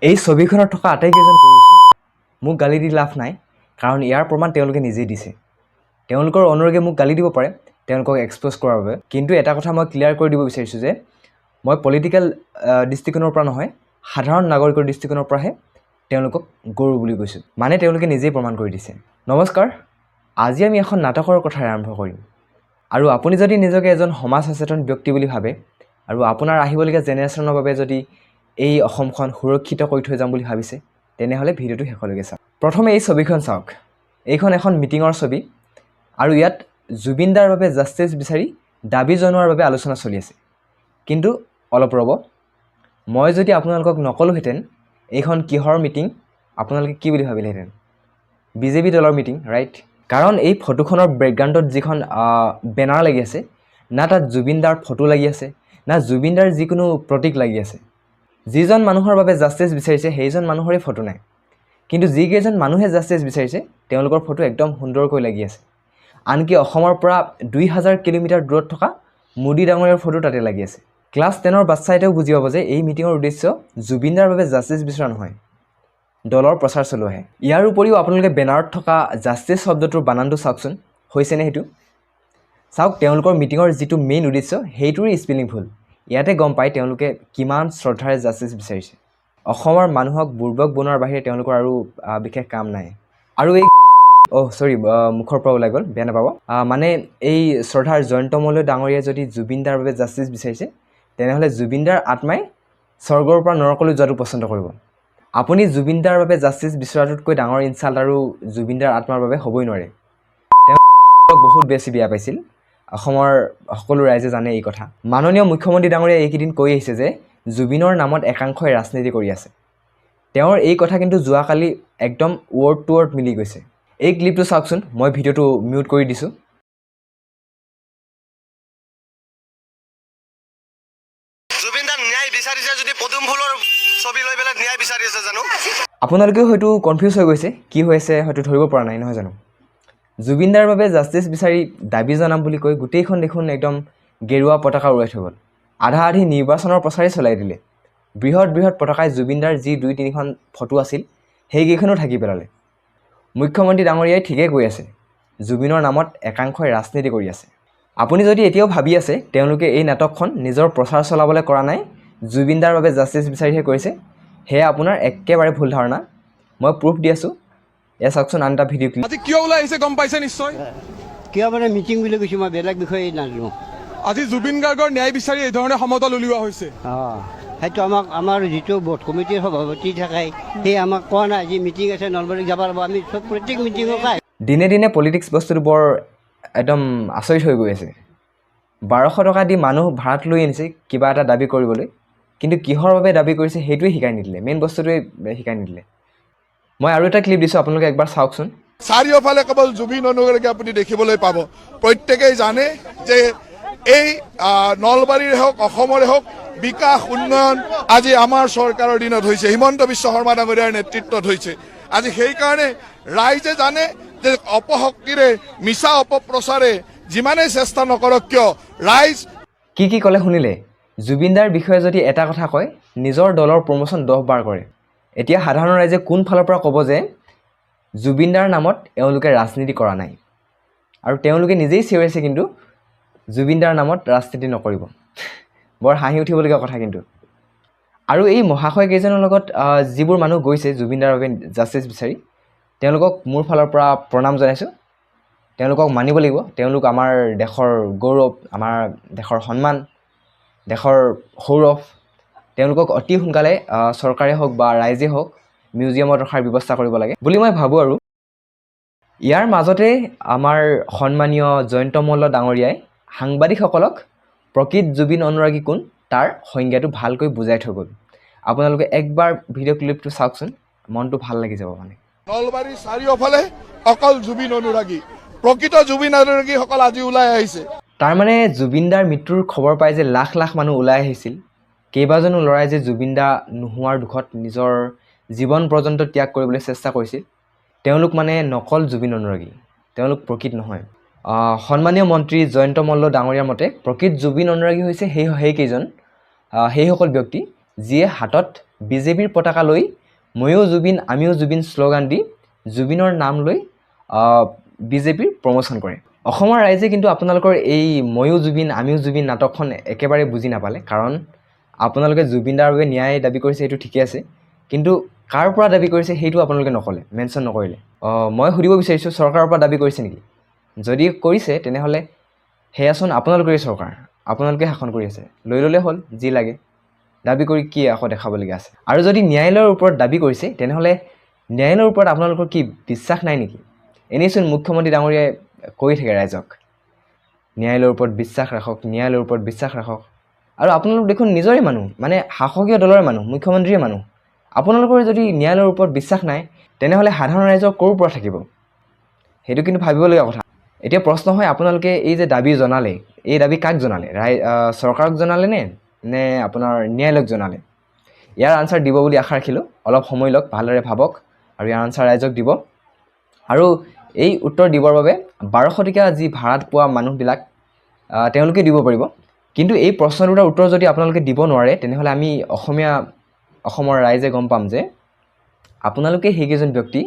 এই ছবিখনত থকা আটাইকেইজন গৰুচু মোক গালি দি লাভ নাই, কাৰণ ইয়াৰ প্ৰমাণ তেওঁলোকে নিজেই দিছে। তেওঁলোকৰ অনুৰাগীয়ে মোক গালি দিব পাৰে তেওঁলোকক এক্সপ'জ কৰাৰ বাবে, কিন্তু এটা কথা মই ক্লিয়াৰ কৰি দিব বিচাৰিছোঁ যে মই পলিটিকেল দৃষ্টিকোণৰ পৰা নহয়, সাধাৰণ নাগৰিকৰ দৃষ্টিকোণৰ পৰাহে তেওঁলোকক গৰু বুলি কৈছোঁ। মানে তেওঁলোকে নিজেই প্ৰমাণ কৰি দিছে। নমস্কাৰ, আজি আমি এখন নাটকৰ কথা আৰম্ভ কৰিম। আৰু আপুনি যদি নিজকে এজন সমাজ সচেতন ব্যক্তি বুলি ভাবে আৰু আপোনাৰ আহিবলগীয়া জেনেৰেশ্যনৰ বাবে যদি এই অসমখন সুৰক্ষিত কৰি থৈ যাম বুলি ভাবিছে, তেনেহ'লে ভিডিঅ'টো শেষলৈকে চাওক। প্ৰথমে এই ছবিখন চাওক। এইখন এখন মিটিঙৰ ছবি আৰু ইয়াত জুবিন দাৰ বাবে জাষ্টিছ বিচাৰি দাবী জনোৱাৰ বাবে আলোচনা চলি আছে। কিন্তু অলপ ৰ'ব, মই যদি আপোনালোকক নকলোহেঁতেন এইখন কিহৰ মিটিং, আপোনালোকে কি বুলি ভাবিলেহেঁতেন? বিজেপি দলৰ মিটিং, ৰাইট? কাৰণ এই ফটোখনৰ বেকগ্ৰাউণ্ডত যিখন বেনাৰ লাগি আছে, না তাত জুবিন দাৰ ফটো লাগি আছে, না জুবিন দাৰ যিকোনো প্ৰতীক লাগি আছে। যিজন মানুহৰ বাবে জাষ্টিছ বিচাৰিছে সেইজন মানুহৰে ফটো নাই, কিন্তু যিকেইজন মানুহে জাষ্টিছ বিচাৰিছে তেওঁলোকৰ ফটো একদম সুন্দৰকৈ লাগি আছে। আনকি অসমৰ পৰা 2000 কিলোমিটাৰ দূৰত থকা মোদী ডাঙৰীয়াৰ ফটো তাতে লাগি আছে। ক্লাছ 10ৰ বাচ্ছা এটাও বুজি পাব যে এই মিটিঙৰ উদ্দেশ্য জুবিন দাৰ বাবে জাষ্টিছ বিচৰা নহয়, দলৰ প্ৰচাৰ চলোৱাহে। ইয়াৰ উপৰিও আপোনালোকে বেনাৰত থকা জাষ্টিছ শব্দটোৰ বানানটো চাওকচোন, হৈছেনে সেইটো? চাওক, তেওঁলোকৰ মিটিঙৰ যিটো মেইন উদ্দেশ্য সেইটোৰে স্পেলিং ভুল। ইয়াতে গম পায় তেওঁলোকে কিমান শ্ৰদ্ধাৰে জাষ্টিছ বিচাৰিছে। অসমৰ মানুহক বুৰ্বক বনোৱাৰ বাহিৰে তেওঁলোকৰ আৰু বিশেষ কাম নাই। আৰু এই মুখৰ পৰা ওলাই গ'ল, বেয়া নাপাব। মানে এই শ্ৰদ্ধাৰ জয়ন্ত মল্ল ডাঙৰীয়াই যদি জুবিন দাৰ বাবে জাষ্টিছ বিচাৰিছে, তেনেহ'লে জুবিন দাৰ আত্মাই স্বৰ্গৰ পৰা নৰকলৈ যোৱাটো পচন্দ কৰিব। আপুনি জুবিন দাৰ বাবে জাষ্টিছ বিচৰাটোতকৈ ডাঙৰ ইনচাল্ট আৰু জুবিন দাৰ আত্মাৰ বাবে হ'বই নোৱাৰে। তেওঁ বহুত বেছি বেয়া পাইছিল, অসমৰ সকলো ৰাইজে জানে এই কথা। মাননীয় মুখ্যমন্ত্ৰী ডাঙৰীয়াই এইকেইদিন কৈ আহিছে যে জুবিনৰ নামত একাংশই ৰাজনীতি কৰি আছে। তেওঁৰ এই কথা কিন্তু যোৱাকালি একদম ৱৰ্ড টু ৱৰ্ড মিলি গৈছে। এই ক্লিপটো চাওকচোন, মই ভিডিঅ'টো মিউট কৰি দিছোঁ। আপোনালোকেও হয়তো কনফিউজ হৈ গৈছে, কি হৈ আছে হয়তো ধৰিব পৰা নাই, নহয় জানো? জুবিন দাৰ বাবে জাষ্টিছ বিচাৰি দাবী জনাম বুলি কৈ গোটেইখন দেখোন একদম গেৰুৱা পতাকা উৰাই থৈ গ'ল। আধা আধি নিৰ্বাচনৰ প্ৰচাৰেই চলাই দিলে। বৃহৎ বৃহৎ পতাকাই জুবিন দাৰ যি 2-3খন ফটো আছিল সেইকেইখনো ঢাকি পেলালে। মুখ্যমন্ত্ৰী ডাঙৰীয়াই ঠিকেই কৈ আছে, জুবিনৰ নামত একাংশই ৰাজনীতি কৰি আছে। আপুনি যদি এতিয়াও ভাবি আছে তেওঁলোকে এই নাটকখন নিজৰ প্ৰচাৰ চলাবলৈ কৰা নাই, জুবিন দাৰ বাবে জাষ্টিছ বিচাৰিহে কৰিছে, সেয়া আপোনাৰ একেবাৰে ভুল ধাৰণা। মই প্ৰুফ দি আছোঁ, এয়া চাওকচোন আন এটা ভিডিঅ' ক্লিপ। আজি কিয় ওলাই আহিছে গম পাইছে নিশ্চয়? কিয় মানে মিটিং বুলি কৈছোঁ, মই বেলেগ বিষয়ে নাজানো। আজি জুবিন গাৰ্গৰ ন্যায় বিচাৰি এই ধৰণে সমতল উলিওৱা হৈছে। সেইটো আমাৰ যিটো বোৰ্ড কমিটিৰ সভাপতি থাকে সেই আমাক কোৱা নাই যে মিটিং আছে নলবাৰীত যাব লাগিব। আমি চব প্ৰত্যেক মিটিঙৰ পাই দিনে দিনে পলিটিক্স বস্তুটো বৰ একদম আচৰিত হৈ গৈ আছে। 1200 টকা দি মানুহ ভাড়াত লৈ আনিছে কিবা এটা দাবী কৰিবলৈ, কিন্তু কিহৰ বাবে দাবী কৰিছে সেইটোৱে শিকাই নিদিলে, মেইন বস্তুটোৱে শিকাই নিদিলে। মই আৰু এটা ক্লিপ দিছোঁ, আপোনালোকে একবাৰ চাওকচোন। চাৰিওফালে কেৱল জুবিন অনুৰাগী আপুনি দেখিবলৈ পাব। প্ৰত্যেকেই জানে যে এই নলবাৰীৰে হওক অসমৰে হওক বিকাশ উন্নয়ন আজি আমাৰ চৰকাৰৰ দিনত হৈছে, হিমন্ত বিশ্ব শৰ্মা ডাঙৰীয়াৰ নেতৃত্বত হৈছে। আজি সেইকাৰণে ৰাইজে জানে যে অপশক্তিৰে মিছা অপপ্ৰচাৰে যিমানেই চেষ্টা নকৰক কিয় ৰাইজ কি ক'লে শুনিলে? জুবিন দাৰ বিষয়ে যদি এটা কথা কয়, নিজৰ দলৰ প্ৰমোশ্যন 10 বাৰ কৰে। এতিয়া সাধাৰণ ৰাইজে কোন ফালৰ পৰা ক'ব যে জুবিন দাৰ নামত এওঁলোকে ৰাজনীতি কৰা নাই, আৰু তেওঁলোকে নিজেই চিঞৰিছে কিন্তু জুবিন দাৰ নামত ৰাজনীতি নকৰিব। বৰ হাঁহি উঠিবলগীয়া কথা কিন্তু। আৰু এই মহাশয় কেইজনৰ লগত যিবোৰ মানুহ গৈছে জুবিন দাৰ বাবে জাষ্টিছ বিচাৰি, তেওঁলোকক মোৰ ফালৰ পৰা প্ৰণাম জনাইছোঁ। তেওঁলোকক মানিব লাগিব, তেওঁলোক আমাৰ দেশৰ গৌৰৱ, আমাৰ দেশৰ সন্মান, দেশৰ সৌৰভ। তেওঁলোকক অতি সোনকালে চৰকাৰে হওক বা ৰাইজে হওক মিউজিয়ামত ৰখাৰ ব্যৱস্থা কৰিব লাগে বুলি মই ভাবোঁ। আৰু ইয়াৰ মাজতে আমাৰ সন্মানীয় জয়ন্ত মল্ল ডাঙৰীয়াই সাংবাদিকসকলক প্ৰকৃত জুবিন অনুৰাগী কোন তাৰ সংজ্ঞাটো ভালকৈ বুজাই থৈ গ'ল। আপোনালোকে একবাৰ ভিডিঅ' ক্লিপটো চাওকচোন, মনটো ভাল লাগি যাব। মানে নলবাৰীৰ চাৰিওফালে অকল জুবিন অনুৰাগী, প্ৰকৃত জুবিন অনুৰাগীসকল আজি ওলাই আহিছে। তাৰমানে জুবিন দাৰ মৃত্যুৰ খবৰ পাই যে লাখ লাখ মানুহ ওলাই আহিছিল, কেইবাজনো ল'ৰাই যে জুবিন দা নোহোৱাৰ দুখত নিজৰ জীৱন পৰ্যন্ত ত্যাগ কৰিবলৈ চেষ্টা কৰিছিল, তেওঁলোক মানে নকল জুবিন অনুৰাগী, তেওঁলোক প্ৰকৃত নহয়। সন্মানীয় মন্ত্ৰী জয়ন্ত মল্ল ডাঙৰীয়াৰ মতে প্ৰকৃত জুবিন অনুৰাগী হৈছে সেইসকল ব্যক্তি যিয়ে হাতত বিজেপিৰ পতাকা লৈ ময়ো জুবিন আমিও জুবিন শ্লোগান দি জুবিনৰ নাম লৈ বিজেপিৰ প্ৰমোশ্যন কৰে। অসমৰ ৰাইজে কিন্তু আপোনালোকৰ এই ময়ো জুবিন আমিও জুবিন নাটকখন একেবাৰে বুজি নাপালে, কাৰণ আপোনালোকে জুবিনদাৰ বাবে ন্যায় দাবী কৰিছে, সেইটো ঠিকে আছে, কিন্তু কাৰ পৰা দাবী কৰিছে সেইটো আপোনালোকে নক'লে, মেনশ্যন নকৰিলে। মই সুধিব বিচাৰিছোঁ, চৰকাৰৰ পৰা দাবী কৰিছে নেকি? যদি কৰিছে তেনেহ'লে সেয়াচোন আপোনালোকৰে চৰকাৰ, আপোনালোকে শাসন কৰি আছে, লৈ ল'লে হ'ল যি লাগে, দাবী কৰি কি আকৌ দেখাবলগীয়া আছে? আৰু যদি ন্যায়ালয়ৰ ওপৰত দাবী কৰিছে তেনেহ'লে ন্যায়ালয়ৰ ওপৰত আপোনালোকৰ কি বিশ্বাস নাই নেকি? এনেইচোন মুখ্যমন্ত্ৰী ডাঙৰীয়াই কৈ থাকে ৰাইজক, ন্যায়ালয়ৰ ওপৰত বিশ্বাস ৰাখক, ন্যায়ালয়ৰ ওপৰত বিশ্বাস ৰাখক। আৰু আপোনালোক দেখোন নিজৰে মানুহ, মানে শাসকীয় দলৰে মানুহ, মুখ্যমন্ত্ৰীয়ে মানুহ। আপোনালোকৰ যদি ন্যায়ালয়ৰ ওপৰত বিশ্বাস নাই তেনেহ'লে সাধাৰণ ৰাইজৰ ক'ৰ পৰা থাকিব? সেইটো কিন্তু ভাবিবলগীয়া কথা। এতিয়া প্ৰশ্ন হয়, আপোনালোকে এই যে দাবী জনালে, এই দাবী কাক জনালে? চৰকাৰক জনালে নে আপোনাৰ ন্যায়ালয়ক জনালে? ইয়াৰ আনচাৰ দিব বুলি আশা ৰাখিলোঁ। অলপ সময় লওক, ভালদৰে ভাবক আৰু ইয়াৰ আনচাৰ ৰাইজক দিব। আৰু এই উত্তৰ দিবৰ বাবে 1200 টকীয়া যি ভাড়াত পোৱা মানুহবিলাক তেওঁলোকে দিব পাৰিব। কিন্তু এই প্ৰশ্ন দুটাৰ উত্তৰ যদি আপোনালোকে দিব নোৱাৰে তেনেহ'লে আমি অসমৰ ৰাইজে গম পাম যে আপোনালোকে সেইকেইজন ব্যক্তি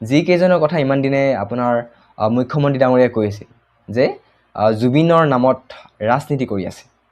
যিকেইজনৰ কথা ইমান দিনে আপোনাৰ মুখ্যমন্ত্ৰী ডাঙৰীয়াই কৈ আছিল যে জুবিনৰ নামত ৰাজনীতি কৰি আছে।